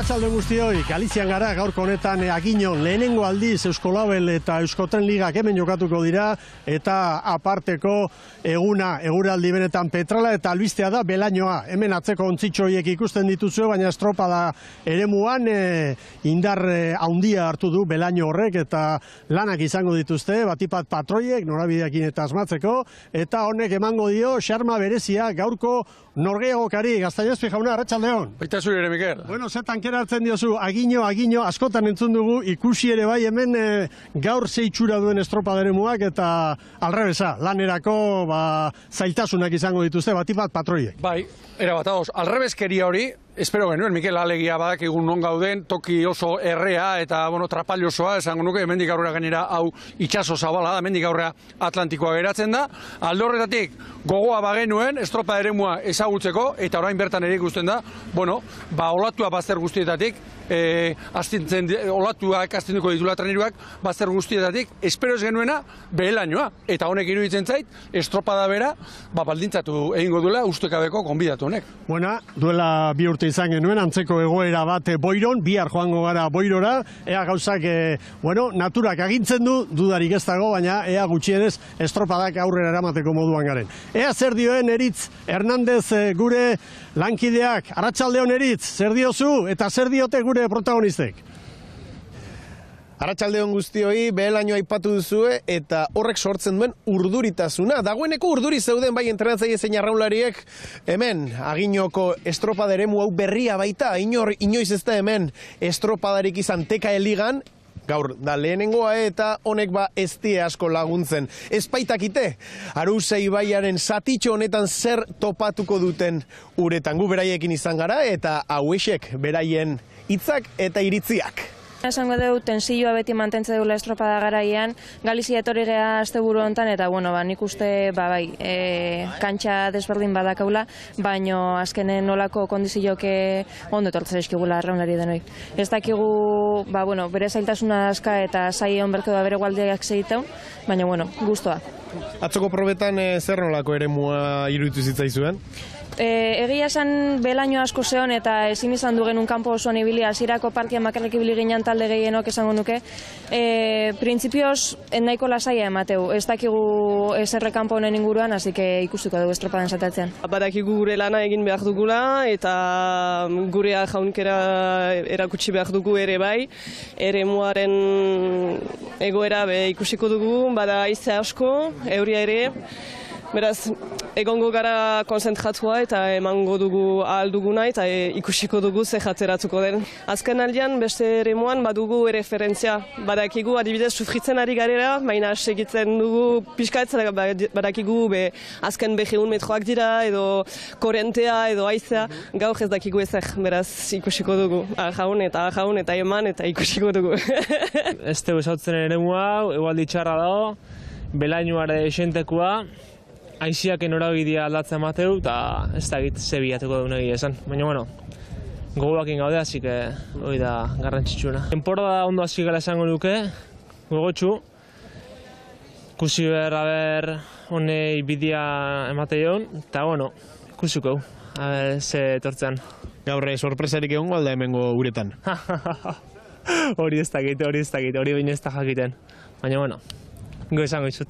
Arratsalde guztioi, Galizian gara gaurko honetan Agiñon lehenengo aldiz Euskolabel eta Euskotren Ligak hemen jokatuko dira eta aparteko eguraldi benetan petrala eta albistea da Belañoa. Hemen atzeko ontzitxo horiek ikusten dituzue, baina estropada eremuan indar handia hartu du Belaño horrek eta lanak izango dituzte, batipat patroiek norabideekin eta asmatzeko, eta honek emango dio xarma berezia gaurko norgeagokari. Gaztainazpi jauna, arratsaldeon. Baita zure ere, Mikel. Bueno, zetan kera hartzen diozu, Agiño, askotan entzun dugu, ikusi ere bai hemen gaur zeitxura duen estropaderemuak eta alrebesa, lanerako zailtasunak izango dituzte, batipat patroiek. Bai, erabat, alrebeskeria hori, espero genuen, Mikel, alegia badakigun non gauden, toki oso errea eta, trapallo osoa, esango nuke, hemendik aurrera gainera, hau itxaso zabala da, hemendik aurrera Atlantikoa geratzen da. Alde horretatik, gogoa bagenuen, estropaderemua ezagutzeko, eta orain bertan ere ikusten da, olatua bazter guztietatik, olatuak astinduko ditula treniruak bazter guztietatik, espero ez genuena Belañoa, eta honek iruditzen zait, estropada bera, baldintzatu egingo duela ustekabeko gonbidatu honek. Duela bi urte izan genuen, antzeko egoera bat Boiron, bihar joango gara Boirora, ea gauzak, naturak agintzen du, dudarik ez dago, baina ea gutxienez estropadak aurrera eramateko moduan garen. Ea zer dioen Eritz Hernandez gure lankideak, arratsaldeon Eritz, zer diozu eta zer diote gure protagonistek? Arratsaldeon guztioi, Belaño aipatu duzue eta horrek sortzen duen urduritasuna. Dagoeneko urduri zeuden bai entrenatzaile zein arraunlariek, hemen Agiñoko estropaderemu hau berria baita, inoiz ez da hemen estropadarik izan TKE Ligan, gaur da lehenengoa eta honek ez die asko laguntzen. Ez baitakite, Arusa ibaiaren zatitxo honetan zer topatuko duten uretan. Gu beraiekin izan gara eta hauexek beraien hitzak eta iritziak. Esango dugu, tensioa beti mantentze dula estropada garaian, Galizia etorri geha asteburu hontan, eta nik uste, kantxa desberdin badakaula, baino azkenen nolako kondizioke ondo etortzen eskigula arraunari denoi. Ez dakigu, bere zailtasuna aska eta zai honberko da bere gualdeak segiteun, baina, guztua. Atzoko probetan zer nolako eremua iruditu zitzaizuen? Egia esan Belaño asko zeon eta ezin izan du genuen kanpo osoan ibili, hasierako partian bakarrik ibili ginen talde gehienok esango nuke. Printzipioz nahiko lasaia emateu, ez dakigu eserre kanpo honen inguruan, hasi que ikusiko dugu estropadan satatzean. Badakigu gure lana egin behar dugula eta gure jaunkera erakutsi behar dugu ere bai. Eremuaren egoera ikusiko dugu, bada haize asko, euria ere. Beraz, egongo gara konzentratua eta emango dugu ahal duguna eta ikusiko dugu ze jateratuko den. Azken aldian, beste eremuan badugu referentzia. Badakigu adibidez sufritzen ari garera, baina segitzen dugu pixkaetzen, badakigu azken 200 metroak dira edo korentea edo haizea, gaur ez dakigu ezer. Beraz, ikusiko dugu. Ahaun eta eman eta ikusiko dugu. Ez dugu esautzen eremua, egualdi txarra dago, Belañoare esentekua, aiziak norabidea aldatzen mateu, eta ez da egit zebiatuko dugun egia esan. Baina, gogoakin gaude, hasi que hori da garrantzitsuna. Temporada ondo hasi gara esango nuke, gogotxu, ikusi behar honei bidea emate joan, eta, ikusiko, ze etortzean. Gaur sorpresarik egon galda hemengo uretan. Hori ez dakit, hori baina ez da jakiten. Baina, Go esango izut.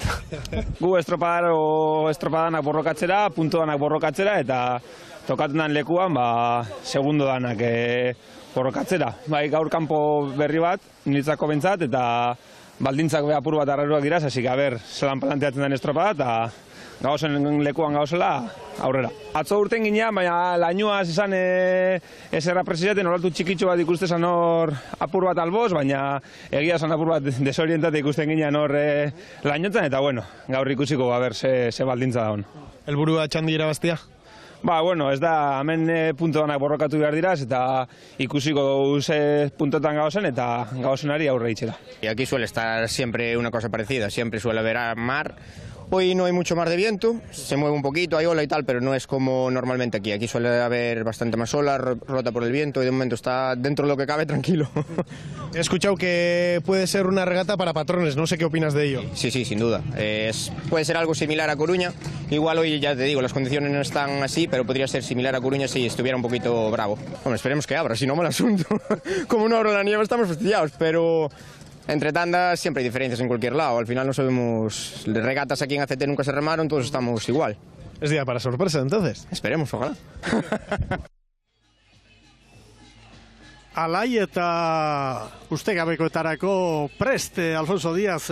Gu estropadanak borrokatzera, puntudanak borrokatzera, eta tokatzen den lekuan, segundo danak borrokatzera. Gaur kanpo berri bat, niretzako bentsat, eta baldintzak apur bat arraruak dira, hasi zelan planteatzen den estropada, eta gauzen lekuan gauzela aurrera. Atzo urten ginean, baina lainoaz izan eserra presizaten, olatu txikitxo bat ikusten hor apur bat alboz, baina egia zan apur bat desorientate ikusten ginean hor lainotzen, eta gaur ikusiko ze baldintza da hon. Helburua txandi irabaztia? Ez da, hemen puntodanak borrokatu behar diraz, eta ikusiko ze puntotan gauzen, eta gauzenari aurre itxera. Y aquí suele estar siempre una cosa parecida, siempre suele haber mar, Hoy no hay mucho mar de viento, se mueve un poquito, hay ola y tal, pero no es como normalmente aquí. Aquí suele haber bastante más ola, rota por el viento y de momento está dentro de lo que cabe tranquilo. He escuchado que puede ser una regata para patrones, no sé qué opinas de ello. Sí, sin duda. Puede ser algo similar a Coruña. Igual hoy, ya te digo, las condiciones no están así, pero podría ser similar a Coruña si estuviera un poquito bravo. Bueno, esperemos que abra, si no mal asunto. Como no abra la nieve estamos fastidiados, pero entre tandas siempre hay diferencias en cualquier lado. Al final no sabemos, regatas aquí en ACT nunca se remaron, todos estamos igual. Es día para sorpresa, entonces. Esperemos, ojalá. Alai eta ustegabekoetarako prest Alfonso Díaz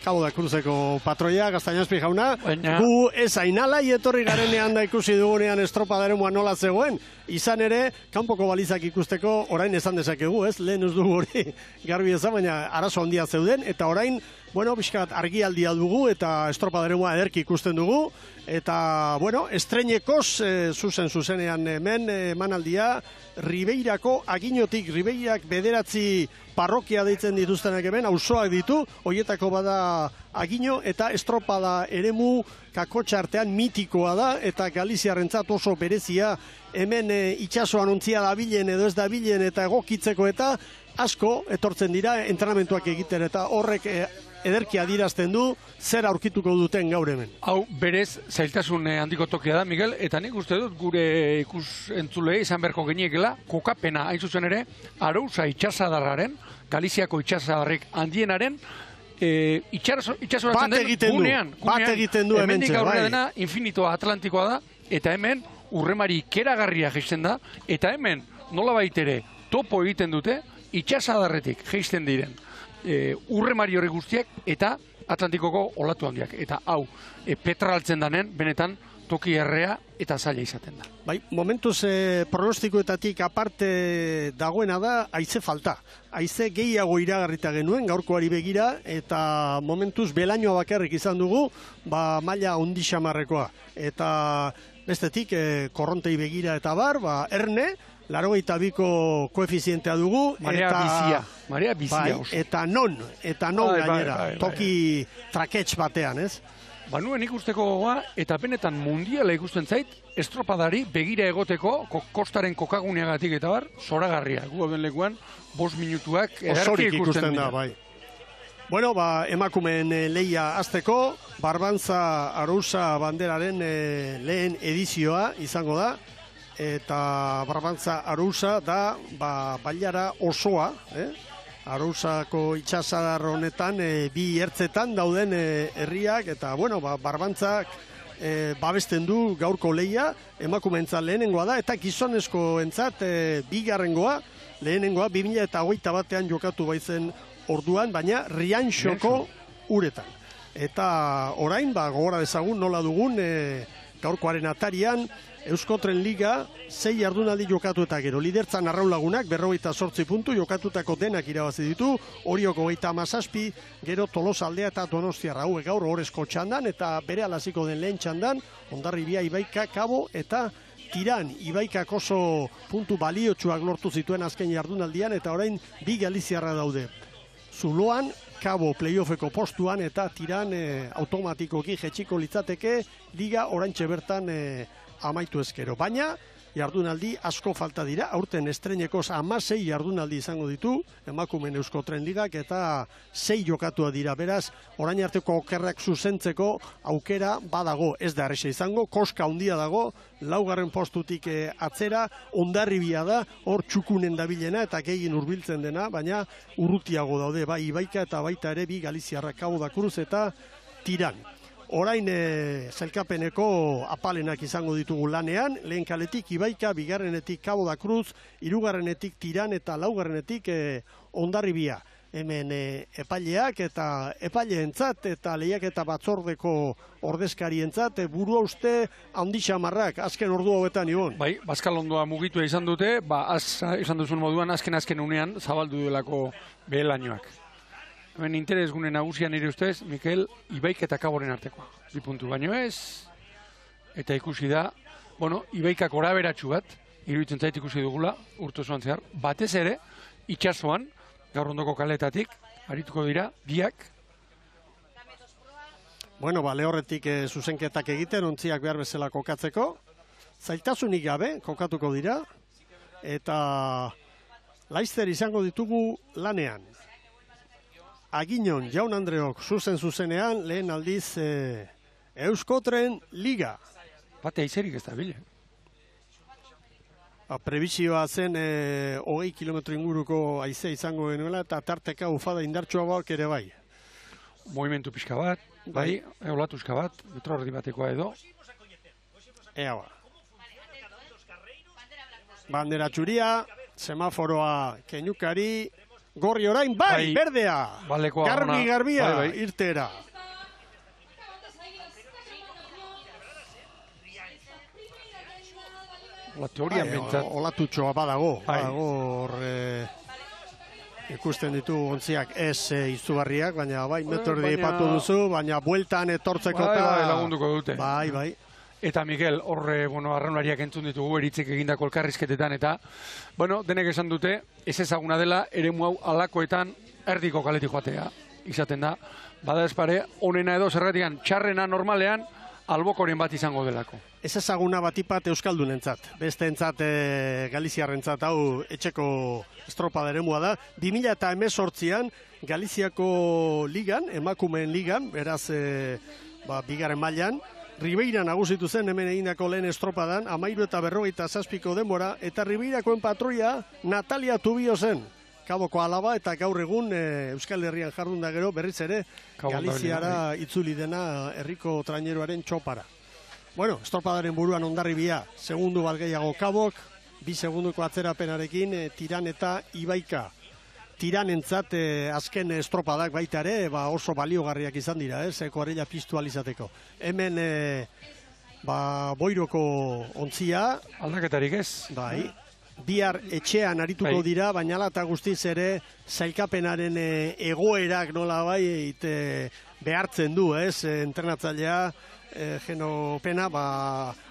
Cabo da Cruzeko patroia, Gaztañazpi jauna. Gu ez hain alai etorri garenean da ikusi dugunean estropadaremua nola zegoen. Izan ere, kanpoko balizak ikusteko orain esan dezakegu, ez? Lehen ez dugu hori garbi ezan, baina arazo handia zeuden, eta orain, bueno, pixkat argialdia dugu eta estropadaremua ederki ikusten dugu, eta, bueno, estreinekoz zuzenean hemen emanaldia Ribeirako aginotik, Ribeirak 9 parrokia deitzen dituztenak hemen, auzoak ditu, hoietako bada agino eta estropada eremu kakotxa artean mitikoa da, eta Galiziarrentzat oso berezia hemen itsasoan ontzia dabilen edo ez dabilen eta egokitzeko eta asko etortzen dira entrenamentuak egiten eta horrek ederki adierazten du zer aurkituko duten gaur hemen. Hau berez zailtasun handiko tokia da, Miguel, eta nik uste dut gure ikus entzulei izan beharko geniekela, kokapena hain zuzen ere, Arousa itxasadarraren, Galiziako itxasadarrik handienaren, itxasoratzen den gunean. Bat egiten du hemen hemendik aurrera dena infinitoa atlantikoa da, eta hemen urremari keragarria jaisten da, eta hemen nola baitere topo egiten dute, itxasadarretik jaisten diren urremari hori guztiak eta Atlantikoko olatu handiak. Eta hau, petraltzen danen, benetan, toki errea eta zaila izaten da. Bai, momentuz pronostikoetatik aparte dagoena da haize falta. Haize gehiago iragarrita genuen gaurkoari begira eta momentuz belainoa bakarrik izan dugu, maila ondi xamarrekoa. Eta bestetik korrontei begira eta bar, erne, 82ko koefizientea dugu. Marea bizia oso. Eta non gainera, toki traketx batean, ez? Banuen ikusteko gogoa, eta benetan mundiala ikusten zait, estropadari begira egoteko, kostaren kokaguneagatik eta bar, zoragarria. Gu den lekuan, 5 minutuak ederki ikusten dira. Bai. Bueno, emakumeen lehia azteko, Barbantza Arousa banderaren lehen edizioa izango da, eta Barbantza Arousa da bailara osoa, Arousako itxasadar honetan bi ertzetan dauden herriak, eta bueno, Barbantzak babesten du gaurko lehia, emakumeentzat lehenengoa da, eta gizonezkoentzat bigarrengoa, lehenengoa 2021 jokatu baitzen orduan, baina Rianxoko uretan. Eta orain, gogora dezagun nola dugun gaurkoaren atarian, Euskotren Liga 6 jardunaldi jokatu eta gero. Lidertzan Arraulagunak 48 puntu jokatutako denak irabazi ditu, Orioko 37, gero Tolosaldea eta Donostiarra hauek gaur orezko txandan eta bere alaziko den lehen txandan, Hondarribia, Ibaika, Kabo eta Tiran. Ibaikak oso puntu baliotsuak lortu zituen azken jardunaldian eta orain bi Galiziarra daude. Zuloan, Kabo playoffeko postuan eta Tiran automatikoki jetxiko litzateke liga oraintxe bertan amaitu ezkero. Baina, jardunaldi asko falta dira, aurten estreinekoz 16 jardunaldi izango ditu, emakumeen Euskotren Ligak eta 6 jokatua dira. Beraz, orain arteko okerrak zuzentzeko aukera badago, ez da erresa izango, koska handia dago, 4. postutik atzera, Hondarribia da, hor txukunen dabilena eta gehien hurbiltzen dena, baina urrutiago daude, bai Ibaika eta baita ere bi Galiziarra, Cabo da Cruz eta Tiran. Orain zelkapeneko apalenak izango ditugu lanean, lehen kaletik Ibaika, bigarrenetik Cabo da Cruz, hirugarrenetik Tiran eta laugarrenetik Hondarribia. Hemen epaileak eta epaileentzat eta lehiaketa batzordeko ordezkarientzat burua uste handi xamarrak azken ordu hauetan Ibon. Bai, Bazkalondoa mugitua izan dute, izan duzun moduan azken unean zabaldu delako behelainoak. Hemen interes gune nagusian nire ustez, Mikel, Ibaik eta Kaboren artekoa. 2 puntu baino ez, eta ikusi da, Ibaikak oraberatsu bat, iruditzen zait ikusi dugula, urte osoan zehar, batez ere, itxasoan, gaur ondoko kaletatik, arituko dira, biak. Bueno, lehorretik zuzenketak egiten, ontziak behar bezala kokatzeko. Zailtasunik gabe, kokatuko dira. Eta laizzer izango ditugu lanean. Aginon, Jaun Andreok, zuzenean, lehen aldiz Euskotren Liga. Batea izerik ez da bile. Prebizioa zen 20 kilometro inguruko haize izango genuela eta tarteka ufada indartsuagoak ere bai. Movimentu pixka bat, bai, eulatuzka bat, metro erdi batekoa edo. Ea ba. Bandera txuria, semaforoa keinukari, gorri orain, bai, berdea! Garbia, irtera. Teorian bentsat. Olatutxoa badago, hor ikusten ditu ontziak ez izugarriak, baina bai, metro erdi ipatu duzu, baina bueltan etortzeko lagunduko dute. Bai. Eta Mikel, horre, arraunlariak entzun ditugu eritzik egindako elkarrizketetan, eta, denek esan dute, ez ezaguna dela, eremu hau alakoetan erdiko kaletik joatea, izaten da. Bada espare, onena edo zerratikan, txarrena normalean, albokoren bat izango delako. Ez ezaguna batipat euskaldunentzat, beste entzat Galiziarrentzat hau etxeko estropada eremua da. 2018an Galiziako ligan, emakumeen ligan, beraz bigarren mailan, Ribeira nagusitu zen hemen egindako lehen estropadan, 13:47 denbora, eta Ribeirakoen patroia Natalia Tubio zen. Kaboko alaba eta gaur egun Euskal Herrian jardun da gero berriz ere Galiziara itzuli dena herriko traineroaren txopara. Bueno, estropadaren buruan Hondarribia, segundu bat gehiago Kabok, 2 segunduko atzerapenarekin Tiran eta Ibaika. Tiranentzat azken estropadak baita ere oso baliogarriak izan dira, kuarela piztu alizateko. Hemen Boiroko ontzia. Aldaketarik ez? Bai. Bihar etxean arituko dira, baina ala eta guztiz ere sailkapenaren egoerak nola bai behartzen du, entrenatzailea Genopena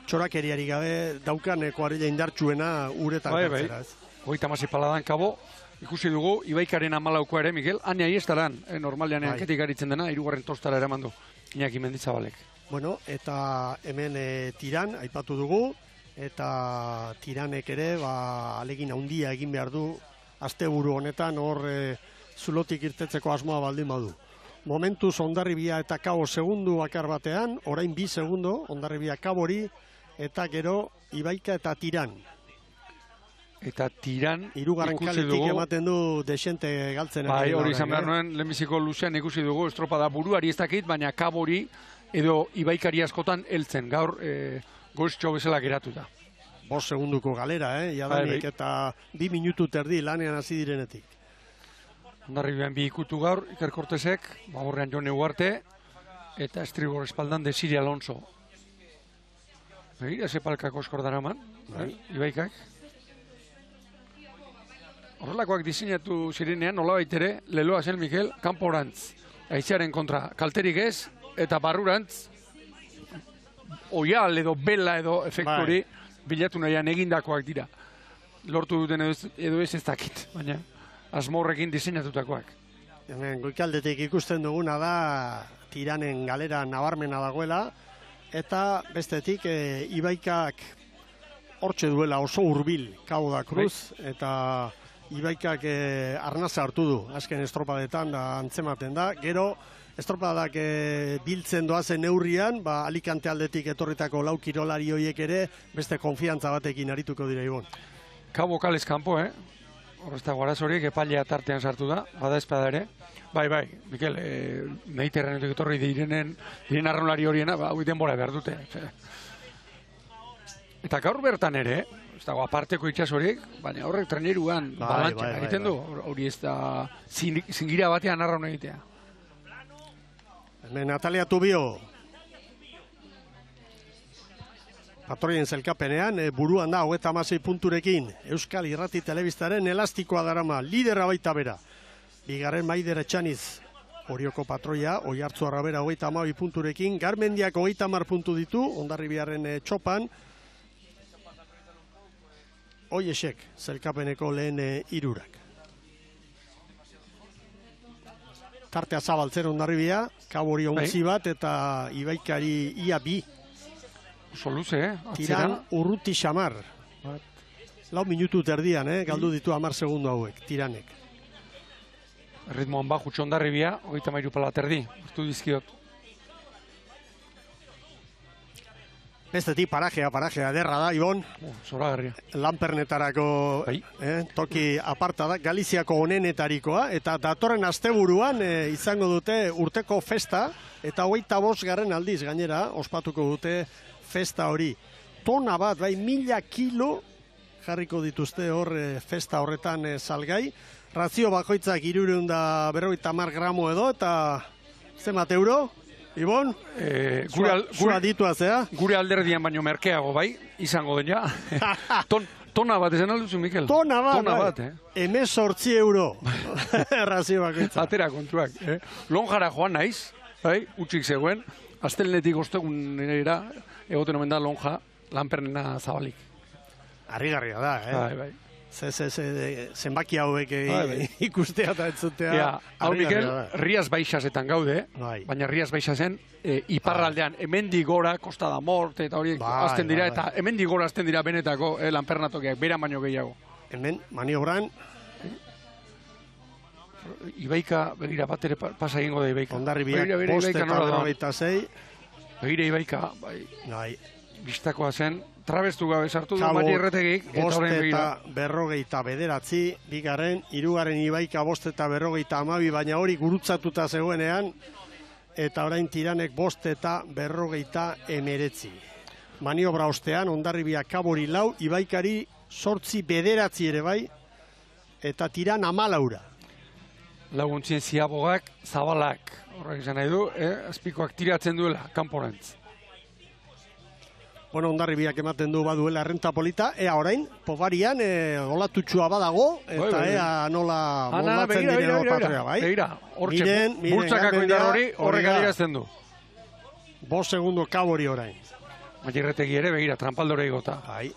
txorakeriari gabe daukan kuarela indartsuena uretan gartzera. 36 paladan Kabo, ikusi dugu, Ibaikaren 14 ere, Mikel, ania iestaran, normalean eanketik aritzen dena, 3. tostara eraman du, Iñaki Mendizabalek. Bueno, eta hemen Tiran, aipatu dugu, eta Tiranek ere, alegin handia egin behar du, asteburu honetan, hor zulotik irtetzeko asmoa baldin badu. Momentuz Hondarribia eta Kabo segundu bakar batean, orain 2 segundo, Hondarribia Kabori, eta gero Ibaika eta Tiran. Eta Tiran hirugarren kaletik ematen du desente galtzen. Bai, hori izan behar nuen, lehenbiziko luzean ikusi dugu, estropada buruari ez dakit, baina Kabori edo Ibaikari askotan heltzen, gaur goiztxo bezala geratu da. 5 segunduko galera, jadanik, eta 2 minutu terdi lanean hasi direnetik. Hondarribian 2 ikutu gaur, Iker Kortesek, horrean Jone Uarte, eta estribor espaldan Desiri Alonso. Begira, sepalkako eskordaraman, Ibaikak. Horrelakoak diseinatu zirenean, nolabait ere, leloa zen, Mikel, kanporantz, haizearen kontra, kalterik ez, eta barrurantz, oial edo bela edo efektori bilatu nahian egindakoak dira. Lortu duten edo ez dakit, baina asmorrekin diseinatutakoak. Goikaldetik ikusten duguna da Tiranen galera nabarmena dagoela, eta bestetik Ibaikak hortxe duela oso hurbil Cabo da Cruz, eta Ibaikak arnaza hartu du, azken estropadetan da antzematen da. Gero, estropadak biltzen doazen neurrian, Alicante aldetik etorritako 4 kirolari horiek ere, beste konfiantza batekin arituko dira Ibon. Cabo kalez kanpo, horrezta guarazoriek epailea tartean sartu da, bada espada ere. Bai, Mikel, Mediterraneotik etorri diren arraunlari horiena, hau denbora behar dute. Eta gaur bertan ere, ez dago aparteko itxasorik, baina horrek treneruan balantxak egiten du, hori ez da zingira batean arraun egitea. Natalia Tubio, patroien zelkapenean, buruan da 36 punturekin, Euskal Irrati Telebistaren elastikoa darama, lidera baita bera. Bigarren Maider Etxaniz, Orioko patroia, Oiartzuarra bera 32 punturekin, Garmendiak 30 puntu ditu, Hondarribiaren txopan, Oiesek, zelkapeneko lehen 3. tartea zabaltzen Hondarribia, kabori ontzi bat eta Ibaikari ia bi. Oso luze, Tiran urruti xamar. 4 minutu terdian, galdu ditu 10 segundu hauek, Tiranek. Ritmoan bajutxo Hondarribia, 33 pala terdi, hartu dizkiot. Bestetik parajea ederra da, Ibon. Zoragarria. Lanpernetarako toki aparta da, Galiziako onenetarikoa, eta datorren asteburuan izango dute urteko festa, eta 25. aldiz gainera, ospatuko dute festa hori. Tona bat, 1000 kilo jarriko dituzte hor festa horretan salgai. Razio bakoitzak 350 gramo edo, eta zenbat euro? Ibon, zua ditua zea? Gure alderdian baino merkeago, bai, izango den ja. Tona bat, esan alduzu, Mikel? Tona bat, Hemen 8 euro. Razio bakoitza. Atera kontuak. Lonjara joan naiz, bai, utxik zegoen, astelnetik ostegunera, egoten omen da lonja, lanpernena zabalik. Harrigarria da, Bai. Zenbaki hauek ikustea eta entzutea. Hau, Mikel, Riaz Baixasetan gaude, baina Riaz Baixasen iparraldean, hemendik gora, Costa da Mort, eta horiek azten dira, eta hemendik gora azten dira benetako lanpernatokiak, beran baino gehiago. Hemen, maniobran. Ibaika, begira, bat ere pasa egingo da Ibaika. Hondarribiak, 5:26. Begira Ibaika, bai, bistakoa zen, trabestu gabe sartu du Mari Erretegik, eta horrein begira. 5:49, bigarren, 3. Ibaika 5:52, baina hori gurutzatuta zegoenean, eta orain Tiranek 5:59. Maniobra ostean, Hondarribia kabori 4, Ibaikari 8:9 ere bai, eta Tiran 14. Laguntzien ziabogak, zabalak, horrek izan nahi du, azpikoak tiratzen duela, kanporantz. Bueno, Hondarribiak ematen du baduela errenta polita, orain, Povarian olatutxua badago, eta ea nola moldatzen direno patria, bai? Begira, hortxe, burtsakako indar hori, horrek adirazten du. 5 segundo kabori orain. Maierretegi ere, begira, trampaldore igota. Bai.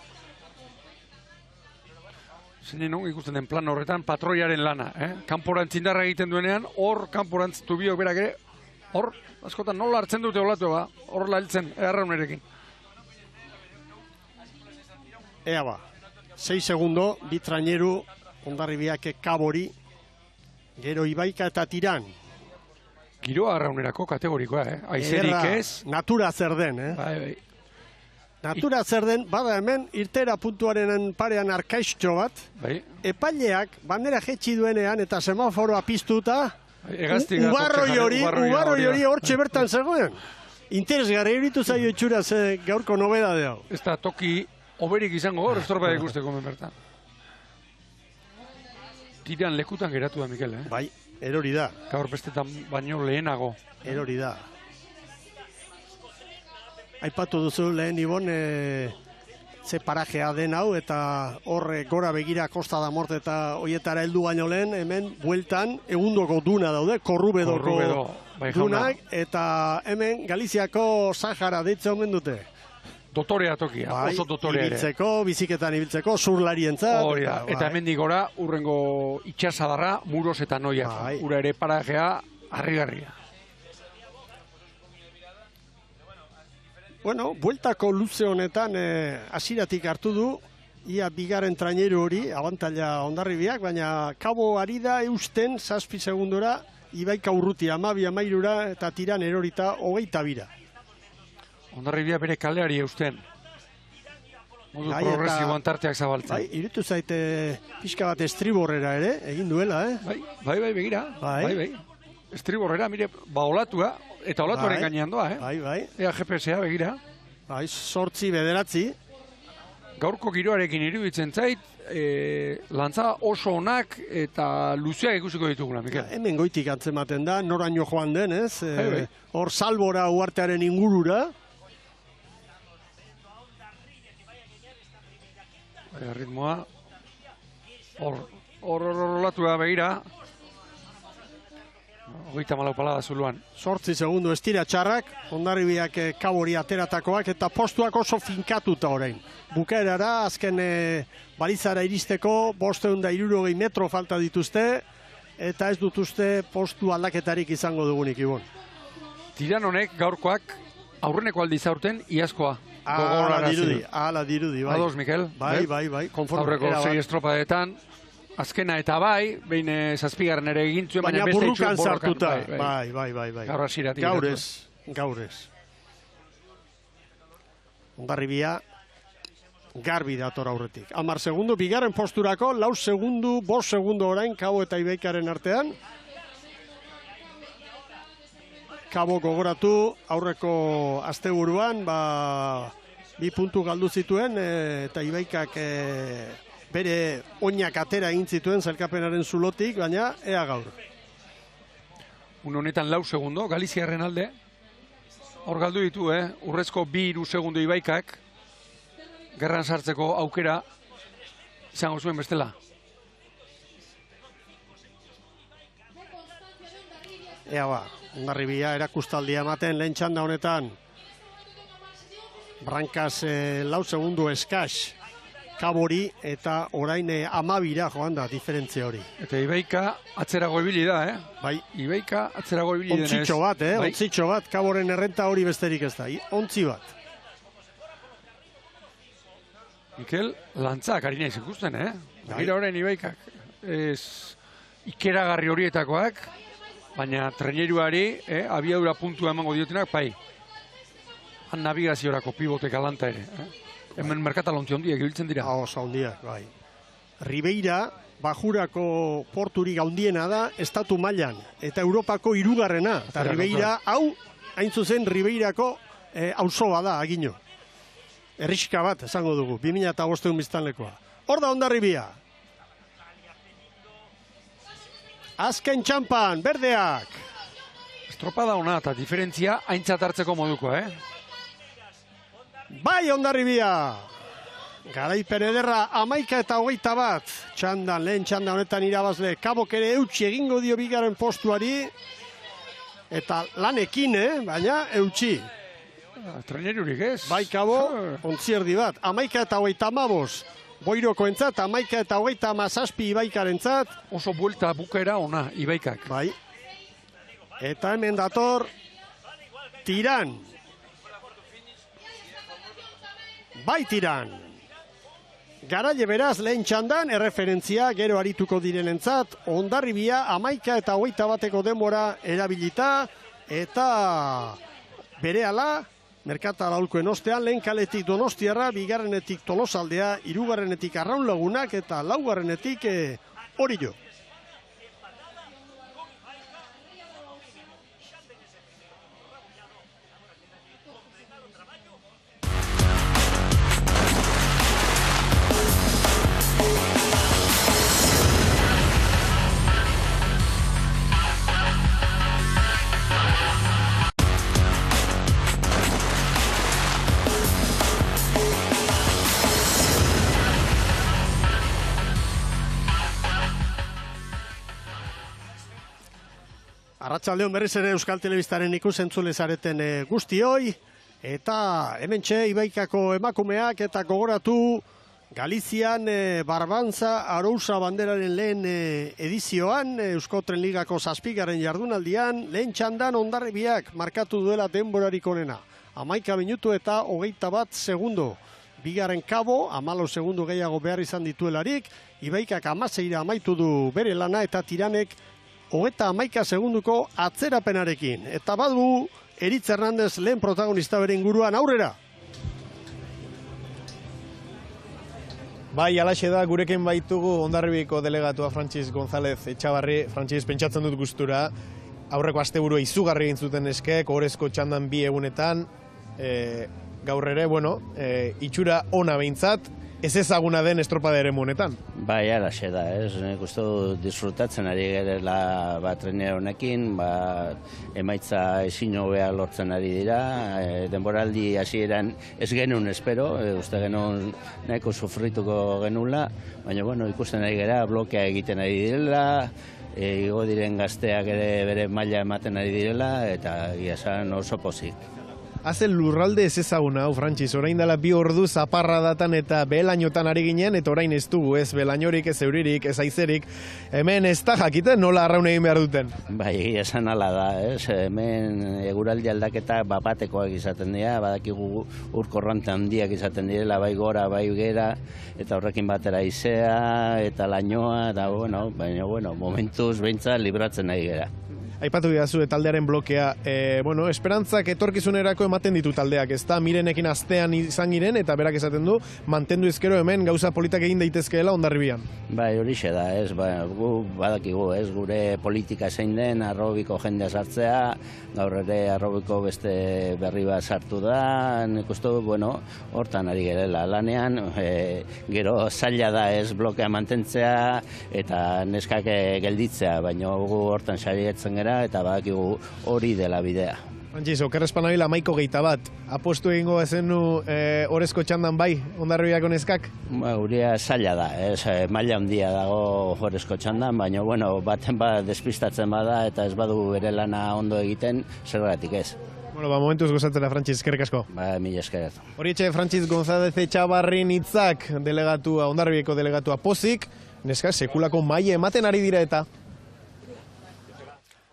Zeinen non ikusten den plan horretan, patroiaren lana, kanporantz indarra egiten duenean, hor kanporantz tubiok berak ere, hor, askotan nola hartzen dute olatua, hor lailtzen, erraunerekin. Ea ba, 6 segundo, bitraineru, Hondarribiak kabori, gero Ibaika eta Tiran. Giroa arraunerako kategorikoa, aizerik ez. Natura zer den, Bai. Natura zer den, bada hemen, irtera puntuaren parean arkaiztxo bat, epaileak, bandera jetxi duenean eta semaforoa piztuta, ubarroi hori hortxe bertan zegoen. Interesgarri eritu zaio itxura gaurko nobedade hau. Ez da toki oberik izango hor, estorba ikusteko bertan. Tiran lekutan geratu da, Mikel, Bai, erori da. Gaur bestetan baino lehenago. Erori da. Aipatu duzu lehen, Ibon, ze parajea den hau, eta horre gora begira Costa da Mort eta hoietara heldu baino lehen, hemen bueltan egundoko duna daude, Korrubedoko dunak, eta hemen Galiziako Sahara deitzen omen dute. Dotorea tokia, oso dotorea ere. Ibiltzeko, biziketan ibiltzeko, zurlarientzat. Hori da, eta hemendik gora urrengo itxasadarra, Muros eta Noiak. Ura ere parajea harrigarria. Bueno, bueltako luze honetan hasieratik hartu du, ia bigarren traineru hori, abantaila Hondarribiak, baina kabo ari da eusten 7 segundora, Ibaika urruti 12-13 eta Tiran erorita 22. Hondarribia bere kaleari eusten. Modu progresiboan tarteak zabaltzen. Bai, irutu zaite pixka bat estriborrera ere, egin duela, Bai, begira. Bai. Estriborrera, mire, olatua, eta olatuaren gainean doa, Bai. Ea GPS-a, begira. Bai, 8-9. Gaurko giroarekin iruditzen zait, lantza oso onak eta luzeak ikusiko ditugula, Mikel. Hemen goitik antzematen da, noraino joan den, ez? Hor Salbora uartearen ingurura. Ritmoa. Hor olatua begira. 34 palada zuluan. 8 segundo estira txarrak, Hondarribiak kabori ateratakoak, eta postuak oso finkatuta orain. Bukaerara, azken balizara iristeko, 560 metro falta dituzte, eta ez dut uste postu aldaketarik izango dugunik, Ibon. Tiran honek gaurkoak aurreneko aldiz aurten iazkoa. Ala dirudi, bai. Ados, Mikel? Bai, konforme. Aurreko 6 estropadetan, azkena eta bai, behin zazpigarren ere egin zuen, baina burrukan sartuta. Bai. Gaur hasiratik. Gaur ez. Hondarribia garbi dator aurretik. 10 segundu, bigarren posturako, 4 segundu, 5 segundu orain, Kabo eta Ibaikaren artean. Kabo gogoratu, aurreko asteburuan, 2 puntu galdu zituen, eta Ibaikak bere oinak atera egin zituen zelkapenaren zulotik, baina ea gaur. Honetan 4 segundo, Galiziarren alde. Hor galdu ditu, urrezko 2-3 segundo Ibaikak, gerran sartzeko aukera izango zuen bestela. Ea Hondarribia erakustaldia ematen lehen txanda honetan. Brankaz 4 segundu eskas Kabori eta orain 12ra joan da diferentzia hori. Eta Ibaika atzerago ibili da, Bai. Ibaika atzerago ibili denez. Ontzitxo bat, ontzitxo bat, Kaboren errenta hori besterik ez da. Ontzi bat. Mikel, lantzak ari naiz ikusten, Gira horren Ibaikak. Ikeragarri horietakoak, baina treneruari, abiadura puntua emango diotenak, bai. Han navigaziorako pivotek alanta ere, Hemen merkatalontzi hondiak ibiltzen dira. Oso hondiak, bai. Ribeira, Bajurako porturik handiena da, estatu mailan, eta Europako 3. Eta Ribeira, hau, hain zuzen, Ribeirako auzoa da, Agino. Erriska bat, esango dugu, 2005 biztanlekoa. Hor da Hondarribia. Azken txampan, berdeak. Estropada ona eta diferentzia aintzat hartzeko moduko, Bai Hondarribia. Garaipen ederra 11:21. Txandan, lehen txanda honetan irabazle. Kabok ere eutxi egingo dio bigarren postuari. Eta lanekin, baina eutxi. Trenerurik ez. Bai Kabo, ontzierdi bat. 11:35. Boiroko entzat, 11:37 Ibaikaren zat. Oso buelta bukaera ona, Ibaikak. Bai. Eta hemen dator Tiran. Bai Tiran. Garaile beraz lehen txandan, erreferentzia gero arituko direnentzat, Hondarribia 11:21 denbora erabilita, eta berehala, merkatal aholkoen ostean, lehen kaletik Donostiarra, bigarrenetik Tolosaldea, 3. Arraun Lagunak, eta 4. Orillo. Arratsaldeon berriz ere Euskal Telebistaren ikusentzule zareten guztioi, eta hementxe Ibaikako emakumeak eta gogoratu Galizian Barbantza Arousa banderaren lehen edizioan, Euskotren Ligako 7. jardunaldian, lehen txandan Hondarribiak markatu duela denborarik onena. 11 minutu eta 21 segundo. Bigarren Kabo, 14 segundu gehiago behar izan dituelarik, Ibaikak 16 amaitu du bere lana eta Tiranek 11 segunduko atzerapenarekin. Eta badu, Eritz Hernandez lehen protagonista bere inguruan aurrera. Bai, alaxe da, gurekin baitugu Hondarribiko delegatua Frantxis González Etxabarri. Frantxis, pentsatzen dut gustura, aurreko asteburua izugarri egin zuten eskek, orezko txandan 2 egunetan, gaur ere, itxura ona behintzat, ez ezaguna den estropada ere honetan. Bai, alaxe da, nik uste du disfrutatzen ari gerela trener honekin, emaitza ezin hobea lortzen ari dira, denboraldi hasieran ez genuen espero, uste genuen nahiko sufrituko genula, baina ikusten ari gera, blokea egiten ari direla, igo diren gazteak ere bere maila ematen ari direla, eta egia esan oso pozik. Hazen lurralde ez ezaguna, hau, Frantziz, orain dela 2 ordu zaparra datan eta belainotan ari ginen, eta orain ez dugu, ez belainorik, ez euririk, ez aizerik. Hemen ez da jakiten nola arraun egin behar duten. Bai, esan ala da, ez? Hemen eguraldi aldaketa bapatekoak izaten dira, badakigu urkorronte handiak izaten direla, bai gora, bai gera, eta horrekin batera izea, eta lainoa, eta baina, momentuz behintzat libratzen nahi gera. Aipatu didazu taldearen blokea, esperantzak etorkizunerako ematen ditu taldeak, ez da, Mirenekin astean izan giren, eta berak esaten du, mantendu ezkero hemen gauza politak egin daitezkeela Hondarribian. Bai, horixe da, ez, gu badakigu, ez, gure politika zein den, arrobiko jendea sartzea, gaur ere arrobiko beste berri bat sartu da, nik uste, hortan ari gerela lanean, gero zaila da, ez, blokea mantentzea, eta neskak gelditzea, baina gu hortan sarietzen gera, eta badakigu hori dela bidea. Frantziz, okerrezpan abila 11:01, apostu egingo ezenu orezko txandan bai, Hondarribiako neskak? Gurea zaila da, maila handia dago orezko txandan, baina baten bat despistatzen bada eta ez badu bere lana ondo egiten, zergatik ez. Momentuz gozatzera, Frantziz, eskerrik asko. Mila esker. Horietxe, Frantziz González Etxabarrin hitzak, Hondarribiako delegatua pozik, neskak sekulako maila ematen ari dira eta.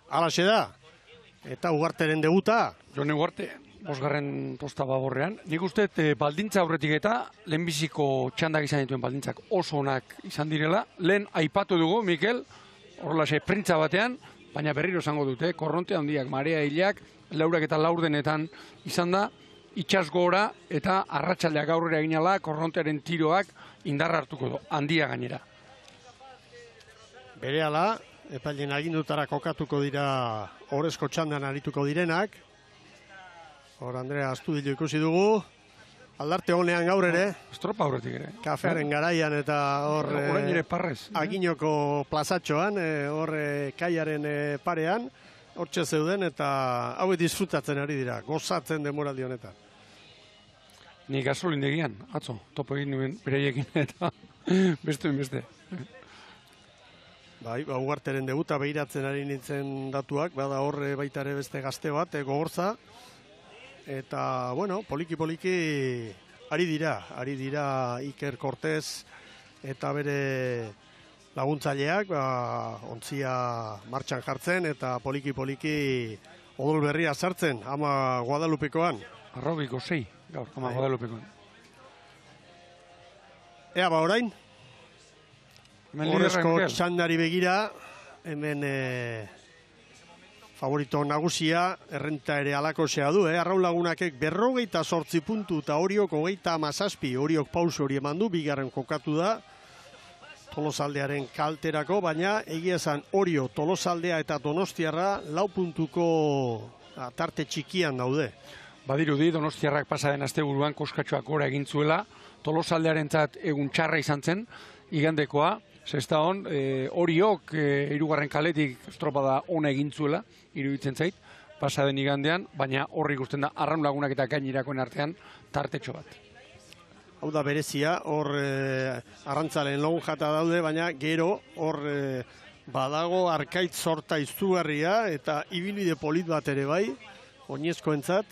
Halaxe da, eta Ugarteren debuta. Jone Ugarte, 5. posta baborrean. Nik uste baldintza aurretik eta lehenbiziko txandak izan dituen baldintzak oso onak izan direla. Lehen aipatu dugu, Mikel, horrelaxe printza batean, baina berriro esango dute, korronte handiak, marea hilak, laurak eta laurdenetan izan da, itxas gora eta arratsaldeak aurrera eginala, korrontearen tiroak indarra hartuko du, handia gainera. Berehala, epailen agindutara kokatuko dira orezko txandan arituko direnak. Hor, Andrea Astudillo ikusi dugu. Aldarte honean gaur ere. Estropa aurretik ere. Kafearen garaian eta hor orain ere parrez. Aginoko plazatxoan, hor kaiaren parean. Hortxe zeuden eta hauek disfrutatzen ari dira, gozatzen demoraldi honetan. Ni gasolindegian, atzo, topo egin nuen bereiekin eta beste. Bai, Ugarteren debuta behiratzen ari nintzen datuak, bada horre baita ere beste gazte bat, Gogorza. Eta, poliki-poliki ari dira Iker Cortez eta bere laguntzaileak, ontzia martxan jartzen eta poliki-poliki odol berria sartzen, ama Guadalupekoan. Arrobiko 6, gaur, ama Guadalupekoan. Ea, orain? Horrezko txandari begira, hemen favorito nagusia, errenta ere alakosea du, Arraun Lagunakek 58 puntu eta Oriok 37, Oriok pauso hori eman du, bigarren kokatu da, Tolosaldearen kalterako, baina egia esan Orio, Tolosaldea eta Donostiarra 4 puntuko tarte txikian daude. Badirudi, Donostiarrak pasaden asteburuan koskatxoak gora egin zuela, Tolosaldearentzat egun txarra izan zen, igandekoa, zesta hon, Oriok 3. kaletik estropada ona egin zuela, iruditzen zait, pasaden igandean, baina horri ikusten da Arraun Lagunak eta gainerakoen artean tartetxo bat. Hau da berezia, hor arrantzalen lagun jata daude, baina gero hor badago arkaitz sorta izugarria eta ibilbide polit bat ere bai, oinezkoentzat,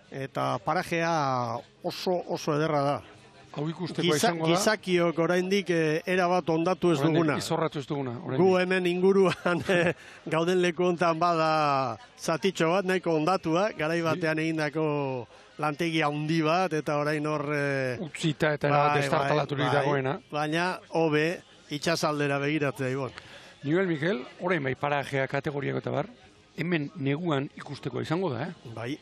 eta parajea oso ederra da. Hau ikustekoa izango da. Gizakiok oraindik erabat ondatu ez duguna. Izorratu ez duguna. Gu hemen inguruan gauden leku hontan bada zatitxo bat, nahiko ondatua, garai batean egindako lantegi handi bat, eta orain hor... Utzita eta erabat estartalaturik dagoena. Baina, hobe, itxasaldera begiratzea, Ibon. Nibel Mikel, orain bai parajea kategoriako eta bar, hemen neguan ikustekoa izango da, Bai.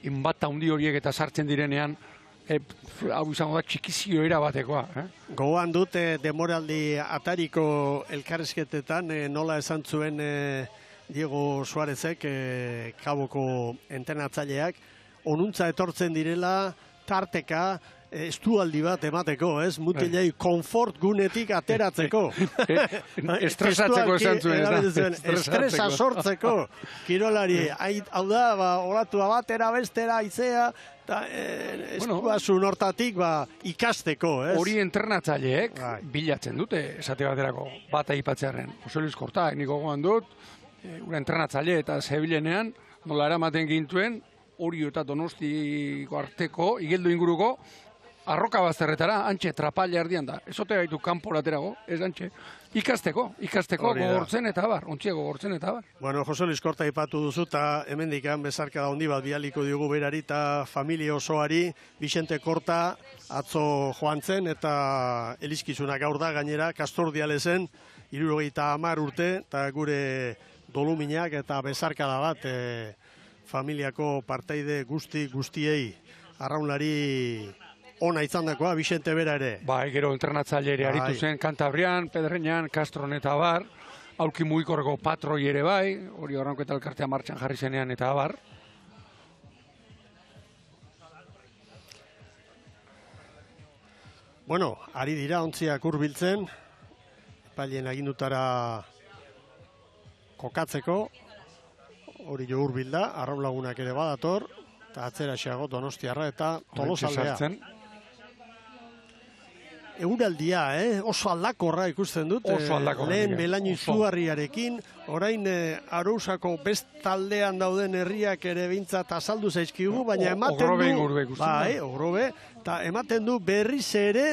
Inbata handi horiek eta sartzen direnean, hau izango da txikizio erabatekoa. Gogoan dut demoraldi atariko elkarrizketetan nola esan zuen Diego Suárezek, Kaboko entrenatzaileak, onuntza etortzen direla tarteka estualdi bat emateko, mutilei konfort gunetik ateratzeko. Estresatzeko esan zuen. Estresa sortzeko. Kirolari, hau da, olatua batera, bestera, aizea, eta estuasun hortatik ikasteko. Hori entrenatzaileek bilatzen dute, esate baterako, bat aipatzearen. Jose Luis Korta, niko gogoan dut, gure entrenatzaile eta zebilenean, nola eramaten gintuen, Orio eta Donostiko arteko, igeldo inguruko, arroka bazterretara, antxe, trapaila erdian da. Ez ote gaitu kanporaterago, ez antxe. Ikasteko, gogortzen eta bar, ontsia gogortzen eta bar. Bueno, Jose Luis Korta ipatu duzu, eta hemendikan bezarka da handi bat bialiko diogu berari eta familia osoari, Vicente Korta atzo joan zen eta elizkizunak gaur da gainera, Kastordialezen, 70 urte, eta gure doluminak eta bezarkada bat familiako parteide guztiei arraunlari ona izandakoa, Vicente bera ere. Bai, gero entrenatzaile ere aritu zen, Kantabrian, Pedreñan, Castron eta bar, aulki mugikorreko patroi ere bai, hori Arraunketa elkartea martxan jarri zenean eta bar. Bueno, ari dira ontziak hurbiltzen, epaileen agindutara kokatzeko, hori jo hurbilda, arraunlagunak ere badator, eta atzera xeago Donostiarra eta Tolosaldea. Euraldia, oso aldakorra ikusten dut. Oso aldakorra. Lehen Belaño Izugarriarekin, orain Arousako bestaldean dauden herriak ere bintzat azaldu zaizkigu, baina ematen Ogrobe du... ingurube ikusten. Bai, ogrobe, eta ematen du berriz ere...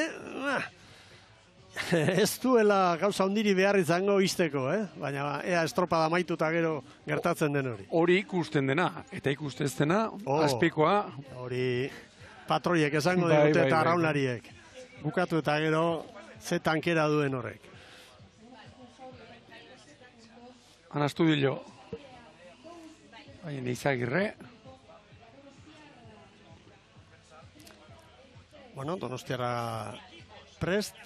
Ez duela gauza ondiri behar izango izteko, baina ea estropada maituta gero gertatzen den hori. Hori ikusten dena, eta ikustez dena, azpikoa... Hori patroiek esango dute eta arraunlariek. Bukatu eta gero ze tankera duen horrek. Anastu dilo. Baina Izagirre. Bueno, Donostiarra prest.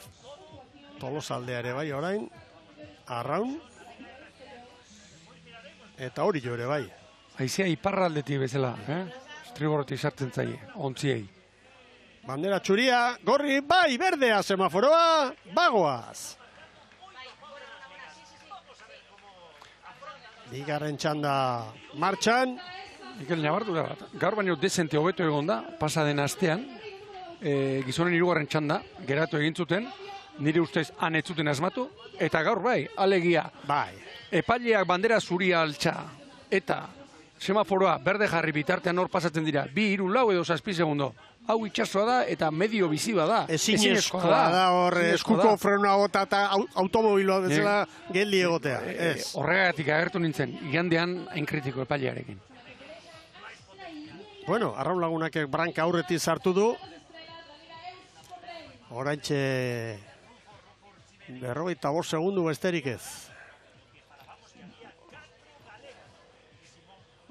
Tolosaldea ere bai orain. Arraun. Eta hori jo ere bai. Haizea iparraldetik bezala, Estriborrotik sartzen zaie, ontziei. Bandera txuria, gorri, bai, berdea, semaforoa, bagoaz. Bigarren txanda martxan. Mikel Nabardura bat, gaur baino dezente hobeto egon da, pasa den astean, gizonen hirugarren txanda, geratu egin zuten, nire ustez han ez zuten asmatu, eta gaur bai, alegia. Bai. Epaileak bandera zuria altxa, eta semaforoa berde jarri bitartean hor pasatzen dira, 2, 3, 4 edo 7 segundo. Hau itxasoa da eta medio biziba da. Ezinezkoa da hor eskuko frenoa bota eta automobiloa bezala geldi egotea. Horregatik agertu nintzen, igandean hain kritiko epailearekin. Bueno, arraun lagunak branka aurretik sartu du. Oraintxe 45 segundu besterik ez.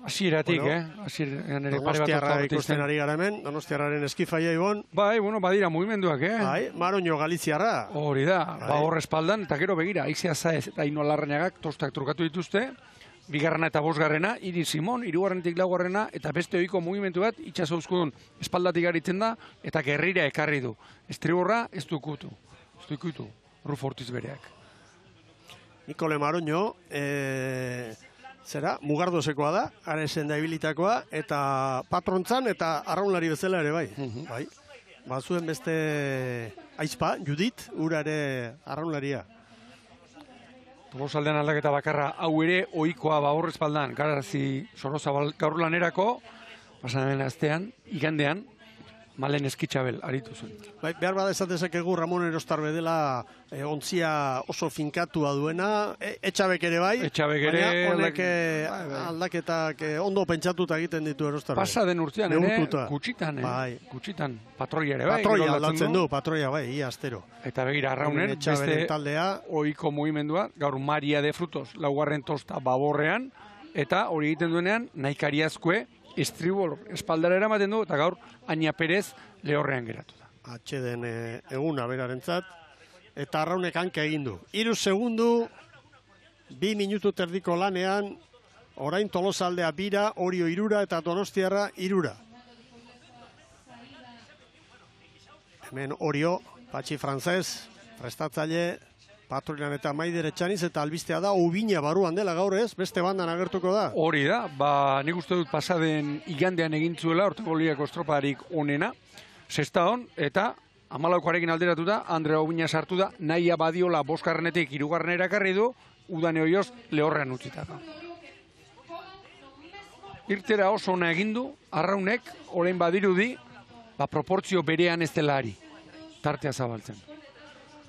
Hasieratik, Hasieran ere pare bat Donostiarra ikusten ari gara hemen, Donostiarraren eskifaia ibon. Bai, badira mugimenduak, Bai, Maroño Galiziarra. Hori da, hor espaldan, eta gero begira, Aizea Zaez eta Aino Larrañagak tostak trukatu dituzte, bigarrena eta bosgarrena, Iri Simon, hirugarrenetik laugarrena, eta beste ohiko mugimendu bat, itxasauzkudun espaldatik aritzen da, eta gerrira ekarri du. Estriborra ez du ikutu, Rufo Ortiz bereak. Nikole Maroño, zera, mugardozekoa da, aresen da ibilitakoa, eta patrontzan eta arraunlari bezala ere bai. Bai. Bazuen beste aizpa, Judit, ura ere arraunlaria. Tolosaldean aldaketa bakarra, hau ere ohikoa horre espaldan, Garazi Sorozabal gaur lanerako, pasan den astean, igandean, Malen Eskitxabel aritu zen. Bai, behar bada esatezakegu Ramon Erostarbe dela ontzia oso finkatua duena, Etxabek ere bai, baina honek aldaketak ondo pentsatuta egiten ditu Erostarbe. Pasa den urtean ere, kutsitan, patroia ere bai. Patroia aldatzen du, patroia bai, ia astero. Eta begira, Arraunen, beste ohiko mugimendua, gaur Maria de Frutos, laugarren tosta baborrean, eta hori egiten duenean, nahikariazkoe, Estribor espaldara eramaten du, eta gaur Aina Perez lehorrean geratu da. Atxeden eguna berarentzat, eta Arraunek hanka egin du. 3 segundu, 2 minutu terdiko lanean, orain Tolosaldea 2, Orio 3 eta Donostiarra 3. Hemen Orio, Patxi Frantzez, prestatzaile, Patroilan eta Maider Etxaniz, eta albistea da Ubina baruan dela gaur ez, beste bandan agertuko da. Hori da, nik uste dut pasaden igandean egintzuela, ortego liako estroparik onena, sexta hon, eta 14arekin alderatuta, Andrea Ubina sartu da, Naia Badiola bosgarrenetik 3 erakarri du, Udane Oioz lehorrean utzita da. irtera oso ona egindu, Arraunek, orain badirudi, proportzio berean ez dela ari, tartea zabaltzen.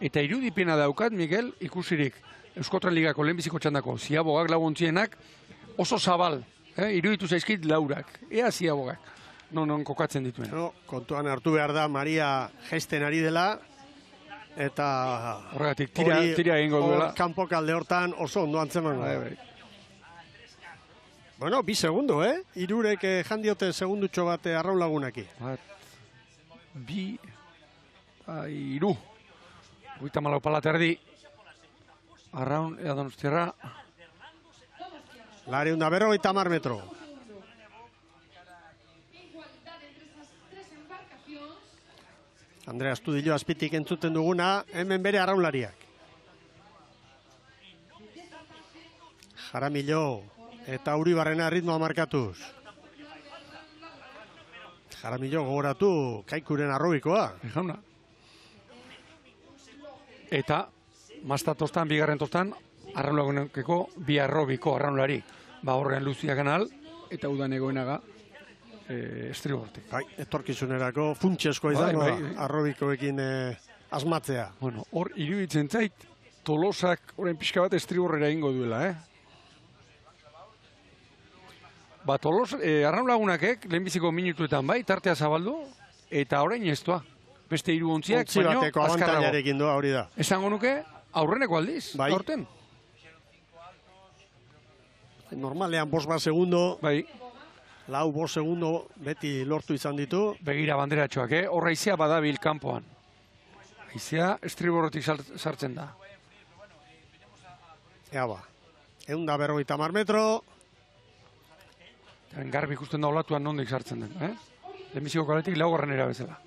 Eta irudipena daukat, Mikel, ikusirik, Euskotren Ligako lehenbiziko txandako Ziabogak laguntzienak oso zabal, iruditu zaizkit laurak, ea Ziabogak, non kokatzen dituen. Kontuan hartu behar da, Maria gesten ari dela, eta horregatik tira egingo duela. Kanpok alde hortan oso ondo antzeman. Bueno, 2 segundo, Irurek jandiote segundutxo bat Arraun lagunaki. 2, 3, 34 pala terdi. Arraun, ea Donostiarra. Lareunda 50 metro. Andrea Astudillo azpitik entzuten duguna, hemen bere arraunlariak. Jaramillo eta Uribarrena ritmoa markatuz. Jaramillo gogoratu Kaikuren arrobikoa. Jauna. Eta, mazta tostan, bigarren tostan, arraunlagunekeko bi arrobiko arraunlari. Horren Luzia Kanal eta udan egoenaga estribortik. Etorkizunerako funtsesko izango arrobikoekin asmatzea. Bueno, hor iruditzen zait, Tolosak orain pixka bat estriborrera ingo duela, Tolos, arraunlagunakek, lehenbiziko minutuetan tartea zabaldu, eta orain ez doa. Beste 3 ontziak, baino, azkarrago. Hori da. Esango nuke, aurreneko aldiz, aurten. Normalean 5 segundo, 4 segundo beti lortu izan ditu. Begira banderatxoak, horra izea badabil kanpoan. Izea estriborrotik sartzen da. Ea ba, 150 metro. Garbi ikusten da olatuan nondik sartzen den, Lehenbiziko kaletik 4. bezala.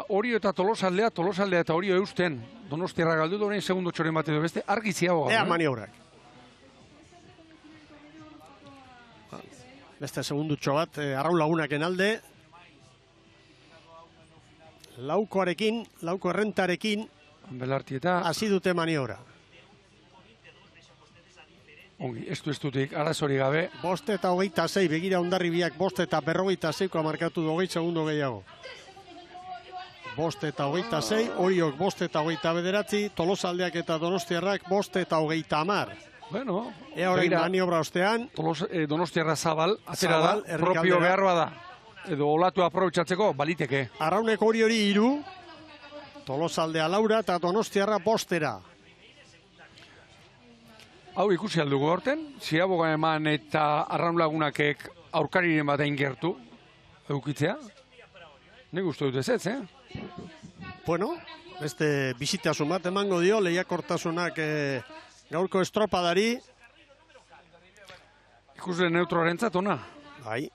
Orio eta Tolosaldea eta Orio eusten. Donostiarra galdu orain segundo txoren bat edo beste, argi Ziaboga. Ea maniobrak. Beste segundutxo bat, Arraun lagunaken alde. Lauko errentarekin, Belartieta hasi dute maniobra. Ongi, estutik, arazori gabe. 5 eta 26, begira Hondarribiak 5 eta 56 markatu du 20 segundo gehiago. 5 eta 26, Oriok 5 eta 29, Tolosaldeak eta Donostiarrak 5 eta 30. Bueno, ea orain maniobra ostean. Donostiarra zabal, atera da, propio behar bada. Edo olatu aprobetxatzeko, baliteke. Arraunek hori 3, Tolosaldea 4 eta Donostiarra 5. Hau ikusi aldugu horten, Ziaboga eman eta Arraun lagunakek aurkariren bat gertu eukitzea. Nik uste dut ez, Bueno, beste bizitasun bat emango dio, lehiakortasunak gaurko estropadari. Ikusle neutroarentzat ona. Bai.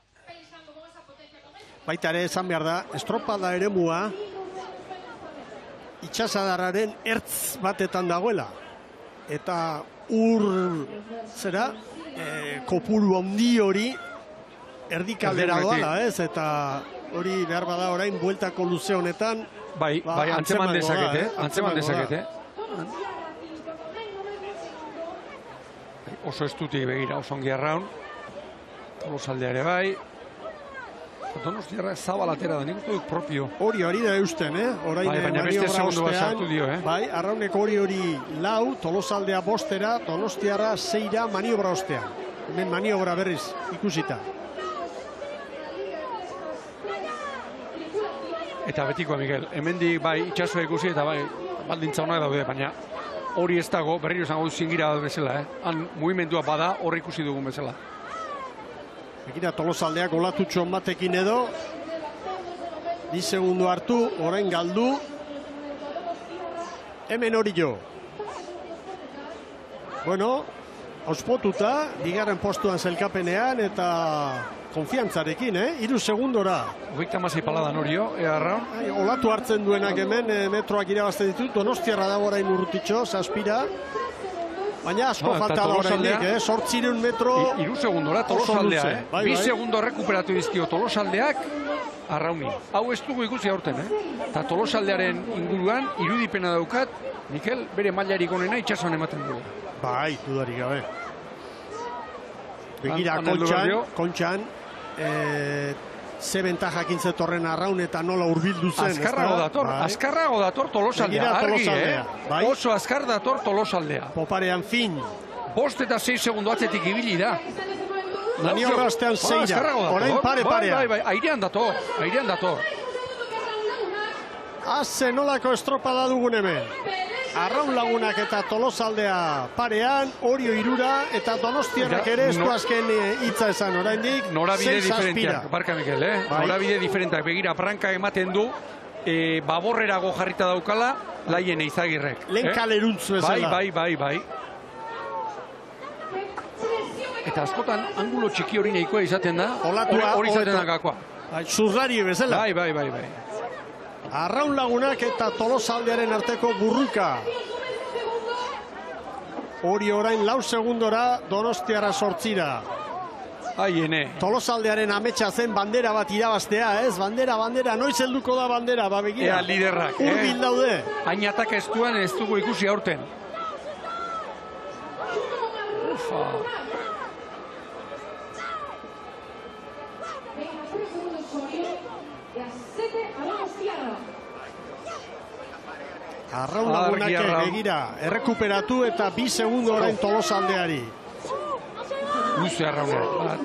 Baita ere esan behar da, estropada eremua itxasadarraren ertz batetan dagoela. Eta kopuru handi hori erdikaldera doala, eta hori behar bada orain bueltako luze honetan. Bai, antzeman dezakete. Oso estuti begira, oso ongi Arraun. Tolosaldea ere bai. Donostiarra zabalatera da, nik uste dut propio. Hori da eusten, orain baina beste segundu bat sartu dio, Bai, Arraunek hori 4, Tolosaldea 5, Donostiarra 6 maniobra ostean. Hemen maniobra berriz ikusita. Eta betikoa, Miguel, hemendik bai itxasua ikusi eta bai baldintza honak daude, baina hori ez dago, berriro esango dut zingira bat bezala, Han mugimendua bada horri ikusi dugun bezala. Begira Tolosaldeak olatutxon batekin edo, 2 segundo hartu, orain galdu. Hemen hori jo. Bueno, auspotuta, 2. postuan zelkapenean eta konfiantzarekin, 3 segundora. 26 paladan Orio, Arraun. Olatu hartzen duenak hemen, metroak irabazten ditut, Donostiarra dago orain urrutitxo, 7. Baina asko falta da orainek, 800 metro. 3 segundora Tolosaldea, 2 segundo rekuperatu dizkio Tolosaldeak Arrauni. Hau ez dugu ikusi aurten, Eta Tolosaldearen inguruan irudipena daukat, Mikel, bere mailarik onena itxasuan ematen dugu. Bai, dudarik gabe. Begira, kontxan, ze bentajak intzetorren arraun eta nola urbildu zen. Azkarrago dator Tolosaldea, argi, oso azkar dator Tolosaldea. Poparean fin. 5 eta 6 segundu atzetik ibili da. Maniobra ostean zeira, orain pare-parea. Bai, airean dator. Aze nolako estropada dugun hemen. Arraun Lagunak eta Tolosaldea parean, Orio irura eta Donostiarrak ere ez du azken hitza esan oraindik. Norabide diferenteak, barka Mikel, norabide diferenteak. Begira, Branka ematen du, baborrerago jarrita daukala, Laien Eizagirrek. Lehen kaleruntz bezala. Bai. Eta askotan, angulo txiki hori nahikoa izaten da, hori izaten da gakoa. Zurrari bezala. Bai. Arraun Lagunak eta Tolosaldearen arteko burruka. Hori orain 4 segundora, Donostiarra 8. Tolosaldearen ametsa zen bandera bat irabaztea, ez? Bandera, noiz helduko da bandera, begira. Ea liderrak, Urbil daude. Ainatak ez dugu ikusi aurten. Arraun Lagunak begira, errekuperatu eta 2 segundo orain Tolosaldeari. Luze Arraunak.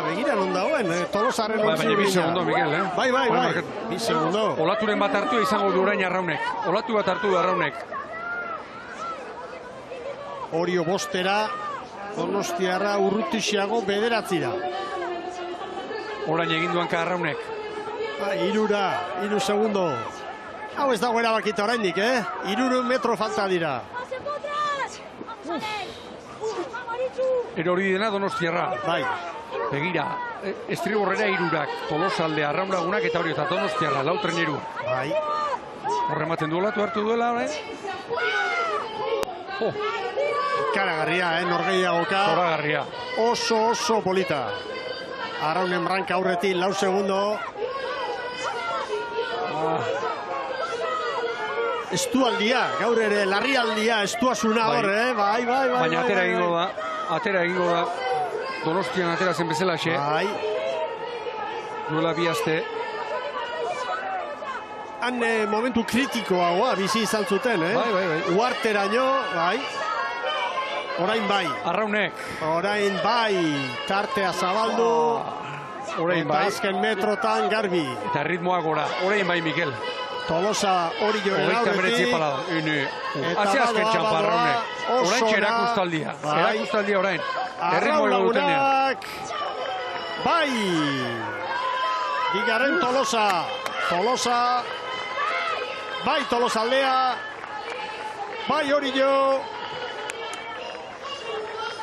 Begira non dagoen, Tolosarren ontzi hori. 2 segundo, Mikel, Bai. 2 segundo. Olaturen bat hartu izango du orain Arraunek. Olatu bat hartu du Arraunek. Orio 5, Donostiarra urrutixiago 9. Orain egin duanka Arraunek. 3 segundo. Hau ez dago erabakita oraindik, 3 metro falta dira. Erori dena Donostiarra. Bai. Begira, estriborrera 3, Tolosaldea, Arraun Lagunak eta hori eta Donostiarra, 4 treneru. Bai. Horre ematen duela, hartu duela, Karagarria, norgehiagoka. Zoragarria. Oso polita. Arraunen Branka aurretik, 4 segundo. Estualdia, gaur ere, larrialdia, estuasuna hor, bai. Baina atera egingo da, Donostian atera zen bezala, Bai. Duela 2 aste. Han momentu kritikoagoa bizi izan zuten, Bai. Uarteraino, bai. Orain bai. Arraunek. Orain bai. Tartea zabaldu. Orain bai. Eta azken metrotan garbi. Eta ritmoa gora. Orain bai, Mikel. Tolosa hori joren aurretik. Hazi azken txampa Arraunek. Orain txerakustaldia. Erakustaldia orain. Arraun Lagunak. Bai. Bigarren Tolosa. Bai Tolosaldea. Bai Orio.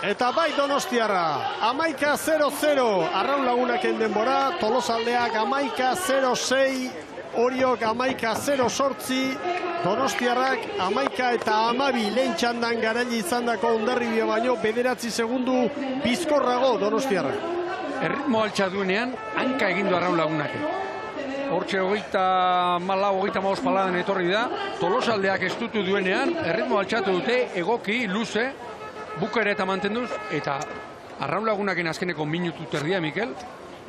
Eta bai Donostiarra. 11-0-0. Arraun Lagunaken denbora. Tolosaldeak 11-0-6. Oriok 11-0-8. Donostiarrak 11 eta 12 lehen txandan garaile izandako Hondarribia baino 9 segundu bizkorrago Donostiarrak. Erritmo altxa duenean, hanka egindu Arraun Lagunak. Hortxe 24-25 paladan etorri da. Tolosaldeak estutu duenean, erritmo altxatu dute, egoki, luze, bukera eta mantenduz, eta Arraun Lagunaken azkeneko minutu terdia, Mikel,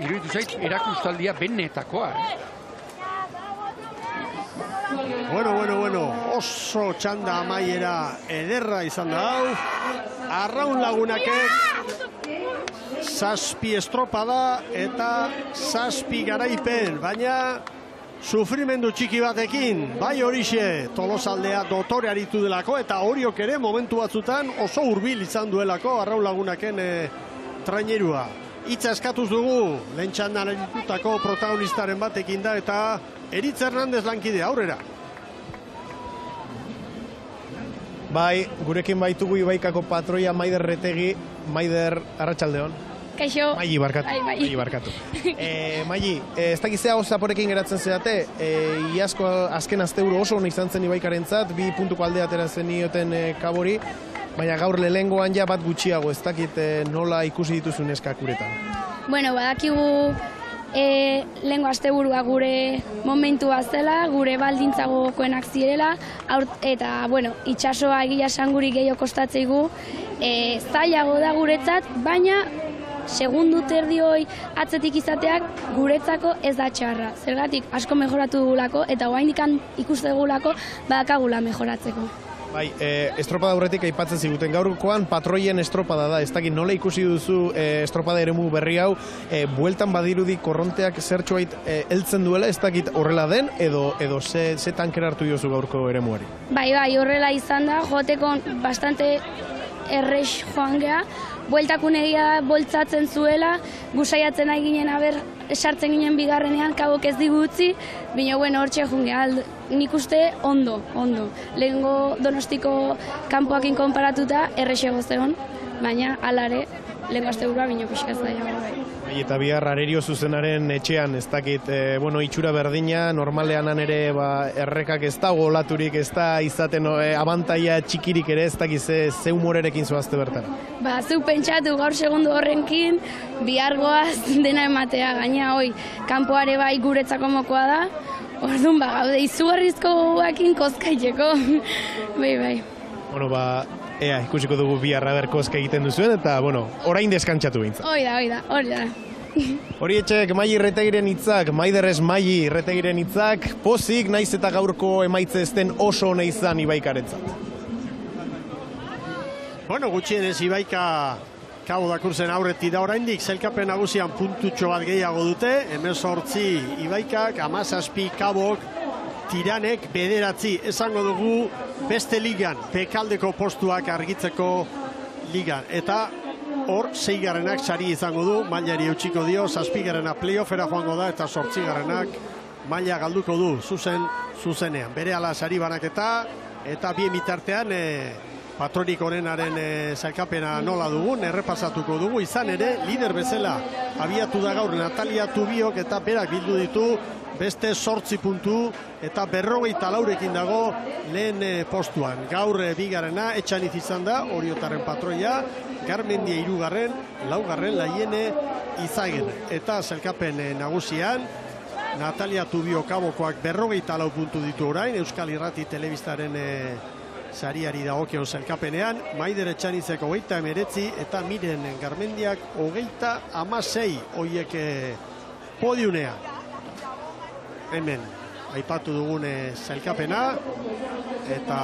iruditu zait, erakustaldia benetakoa. Bueno, oso txanda amaiera ederra izan da hau. Arraun Lagunakek 7 estropada eta 7 garaipen, baina sufrimendu txiki batekin, bai horixe, Tolosaldea dotore aritu delako, eta Oriok ere momentu batzutan oso hurbil izan duelako Arraun Lagunaken trainerua. Itza eskatuz dugu, lehen txandan aritutako protagonistaren batekin da, eta Eritz Hernandez lankide, aurrera. Bai, gurekin baitugu Ibaikako patroia Maider Retegi. Maider, arratsaldeon. Kaixo. Maili barkatu. Maili, ez dakizea zaporekin geratzen zedate, iazko azken asteuro oso hona izan zen Ibaikarentzat, 2 puntuko aldea atera zenioten Kabori, baina gaur lehengoan ja bat gutxiago, ez dakit nola ikusi dituzun eskak uretan. Bueno, badakigu lehengo asteburua gure momentua zela, gure baldintza gogokoenak zirela, eta, bueno, itxasoa egia esan guri gehiago kostatzeigu, zailago da guretzat, baina segundu terdi hoi atzetik izateak guretzako ez da txarra. Zergatik asko mejoratu dugulako, eta oraindik ikuste dugulako badakagula mejoratzeko. Bai, estropada aurretik aipatzen ziguten gaurkoan patroien estropada da, ez dakit nola ikusi duzu estropada eremu berri hau, bueltan badirudi korronteak zertxoait heltzen duela, ez dakit horrela den, edo ze tankera hartu diozu gaurko eremuari? Bai, horrela izan da, joteko bastante errex joan geha, bueltakun egia boltzatzen zuela, gusaiatzen nahi ginen esartzen ginen bigarrenean, kabok ez digutzi, baina bueno, hortxe joan nik uste ondo. Lehengo Donostiko kanpoakin konparatuta errexego zegoen, baina alare, lehengo asteburua bino pixka zaila. Eta bihar Arerio zuzenaren etxean, ez dakit, itxura berdina, normalean ere errekak ez da, olaturik ez da, izaten abantaia txikirik ere, ez dakit ze humorerekin zoazte bertara. Zuk pentsatu gaur segundu horrenkin, bihar goaz dena ematea, gaina hoi, kanpoare bai guretzako mokoa da, orduan gaude izugarrizko gogoakin kozkaiteko, bai. Bueno, ea, ikusiko dugu biharra berkozka egiten duzuen, eta, orain deskantzatu bintza. Hori da. Horietxek, Mai Irretegiren hitzak, Maiderrez Mai Irretegiren hitzak, pozik naiz eta gaurko emaitze ez den oso ona izan Ibaikarentzat. Gutxienez Ibaika Kabo Dakurzen aurretik da oraindik, sailkapen nagusian puntutxo bat gehiago dute, 18 Ibaikak, 17 Kabok, Tiranek 9, esango dugu beste ligan, bekaldeko postuak argitzeko ligan. Eta hor, 6garrenak sari izango du, mailari eutxiko dio, 7garrena playoffera joango da, eta 8garrenak maila galduko du, zuzenean. Bere ala sari banaketa, eta bien bitartean, patronik honenaren zailkapena nola dugun, errepasatuko dugu, izan ere, lider bezala abiatu da gaur Natalia Tubiok, eta berak bildu ditu, beste 8 puntu eta 54rekin dago lehen postuan. Gaur bigarrena Etxaniz izan da, Oriotarren patroia, Garmendia 3, 4 Laiene Izagen. Eta zelkapen nagusian, Natalia Tubio Kabokoak 54 puntu ditu orain, Euskal Irrati Telebistaren sariari dagokion zelkapenean, Maider Etxanizeko 29 eta Miren Garmendiak 26 hoiek podiunean. Hemen, aipatu dugune zailkapena, eta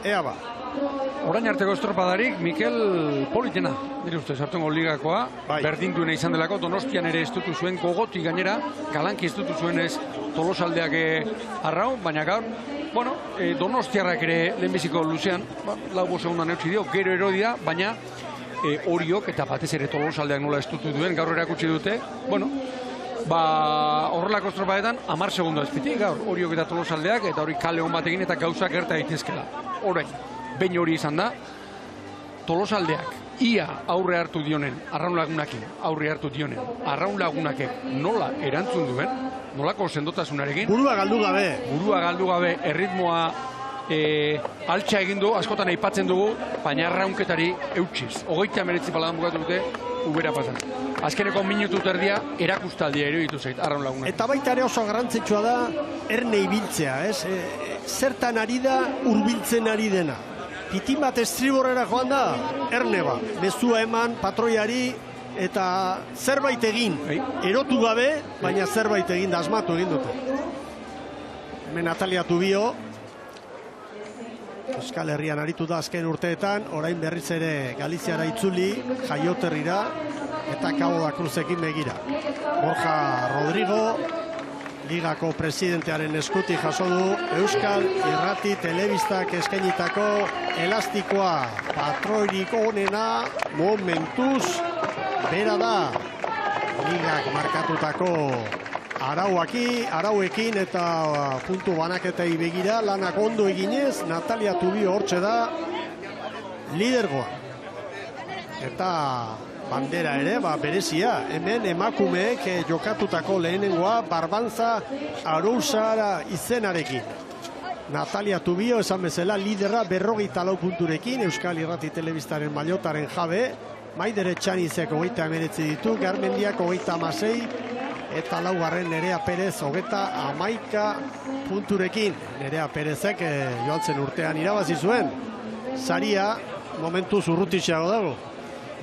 ea ba. Orain arteko estropadarik, Mikel politena, dire uste, sartuengo ligakoa, berdinduena izan delako, Donostian ere ez dutu zuen, gogotik gainera, galanki ez dutu zuen ez Tolosaldeak arrau, baina gaur, Donostiarrak ere lehenbiziko luzean, lau segundan eutsi dio, gero erodia, baina Oriok eta batez ere Tolosaldeak nola ez dutu duen, gaur erakutsi dute, horrelako estropadetan 10 segundo ezpitik, gaur Oriok eta Tolosaldeak, eta hori kale hon batekin eta gauzak gerta daitezkela. Orain, behin hori izan da, Tolosaldeak ia aurre hartu dionen, Arraun Lagunakek nola erantzun duen, nolako sendotasunarekin. Burua galdu gabe, erritmoa altxa egin du, askotan aipatzen dugu, baina arraunketari eutxiz. 39 paladan bukatu dute, ubera pasan. Azkeneko minutu terdia erakustaldia iruditu zait, Arraun Lagunak. Eta baita ere oso garrantzitsua da erne ibiltzea, ez? Zertan ari da hurbiltzen ari dena. Pitin bat estriborrera joan da, erne ba. Mezua eman, patroiari, eta zerbait egin. Erotu gabe, baina zerbait egin da, asmatu egin dute. Hemen Natalia Tubio, Euskal Herrian aritu da azken urteetan, orain berriz ere Galiziara itzuli, jaioterrira, eta Kabo da Cruzekin begira. Borja Rodrigo, ligako presidentearen eskuti jaso du Euskal Irrati Telebistak eskainitako elastikoa. Patroirik onena momentuz bera da. Ligak markatutako arauekin eta puntu banaketei begira, lanak ondo eginez, Natalia Tubio hortxe da lidergoa. Eta bandera ere, berezia, hemen emakumeek jokatutako lehenengoa Barbanza Arousara izenarekin. Natalia Tubio, esan bezala, lidera 54 punturekin, Euskal Irrati Telebistaren mailotaren jabe, Maider Etxanizek 29 ditu, Garmendiak 36, eta laugarren Nerea Perez 31 punturekin. Nerea Perezek joan zen urtean irabazi zuen. Saria momentu zurrutixeago dago.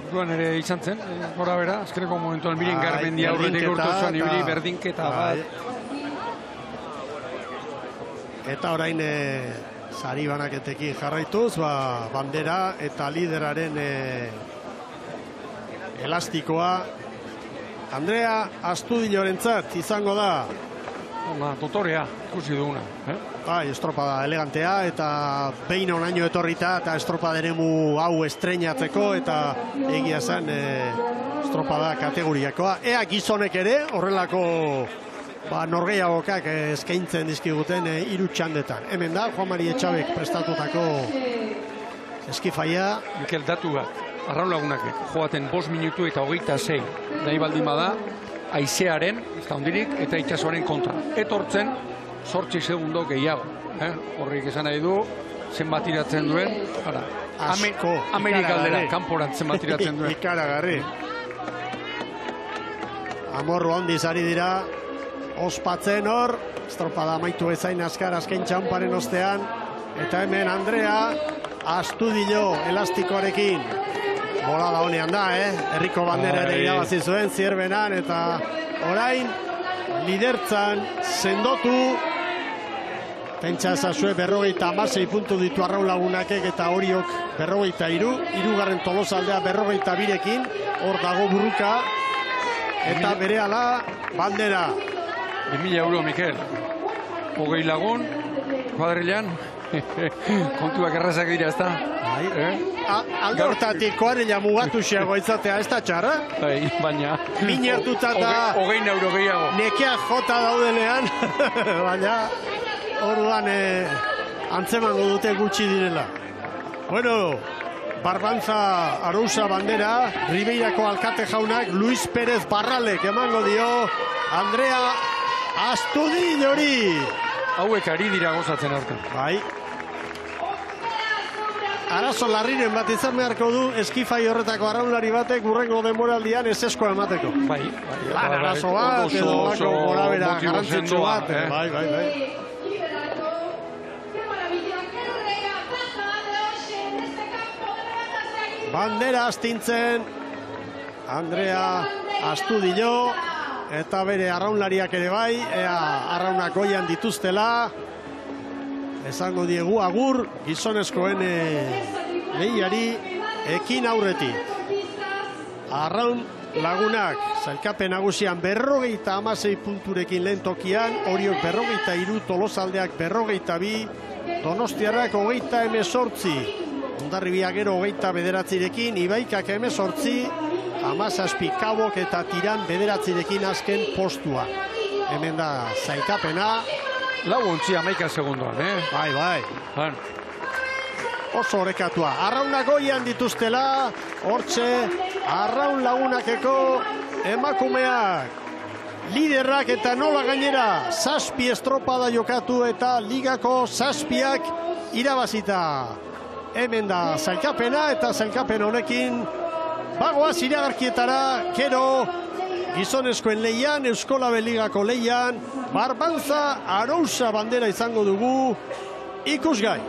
Orduan ere izan zen, gora bera, azkeneko momentuan Miren Garmendia aurretik urtu zuen ibili berdinketa bat. Eta orain sari banaketekin jarraituz, bandera eta lideraren elastikoa Andrea Astudillorentzat izango da. Dotorea, ikusi duguna. Bai, estropada elegantea eta behin onaino etorrita eta estropada eremu hau estreinatzeko eta egia zen estropada kategoriakoa. Ea gizonek ere horrelako norgehiagokak eskaintzen dizkiguten 3 txandetan. Hemen da, Juan Mari Etxabek prestatutako eskifaia. Mikel, datu bat, arraun lagunakek, joaten 5 minutu eta 26. Nahi baldin bada, aizearen, ez da hondirik, eta itxasoaren kontra. Etortzen, 8 segundo gehiago. Horrik esan nahi du, zenbat iratzen duen, Amerikaldera, kanporant zenbat iratzen duen. Ikaragarri. Amorru handiz ari dira, ospatzen hor, estropada amaitu ezain azken txamparen ostean, eta hemen Andrea Astudillo elastikoarekin. Bolada honean da, herriko bandera ere irabazi zuen Zierbenan, eta orain lidertzan sendotu. Pentsa ezazue 56 puntu ditu Arraun Lagunakek eta Oriok 43, hirugarren Tolosaldea 42rekin, hor dago burruka, eta berehala bandera. 2.000 euro, Mikel. 20 lagun, kuadrilean, kontuak errazak dira, ez da? Alde hortatik kuadrila mugatu xeago izatea, ez da txarra? Bai, baina... Minertuta eta... 20 euro gehiago. Nekeak jota daudenean, baina... Orduan antzemango dute gutxi direla. Bueno, Barbantza Arousa bandera, Ribeirako alkate jaunak Luis Pérez Barralek emango dio Andrea Astudillori. Hauek ari dira gozatzen hartan. Bai. Arazo larriren bat izan beharko du eskifai horretako arraunlari batek urrengo denboraldian eseskoa emateko. Bai. Arazo bat, edo lako gorabera garantzitsu bat. Bai. Bandera astintzen Andrea Astudillo eta bere arraunlariak ere bai, ea arraunak goian dituztela. Esango diegu agur gizonezkoen lehiari ekin aurretik. Arraun Lagunak sailkapen nagusian 56 punturekin lehen tokian, Oriok 43, Tolosaldeak 42, Donostiarrak 18. Hondarribia gero 29rekin, Ibaikak 18, Hamazazpi Kabok eta Tiran 9rekin azken postua. Hemen da zailkapena. Lau ontzi 11 segundoan, Bai. Oso orekatua. Arraunak goian dituztela, hortxe, Arraun Lagunakeko emakumeak. Liderrak eta nola gainera, 7 estropada jokatu eta ligako 7ak irabazita. Hemen da zailkapena eta zailkapen honekin bagoaz iragarkietara, gero gizonezkoen lehian, Euskolabel Ligako lehian, Barbantza Arousa bandera izango dugu ikusgai.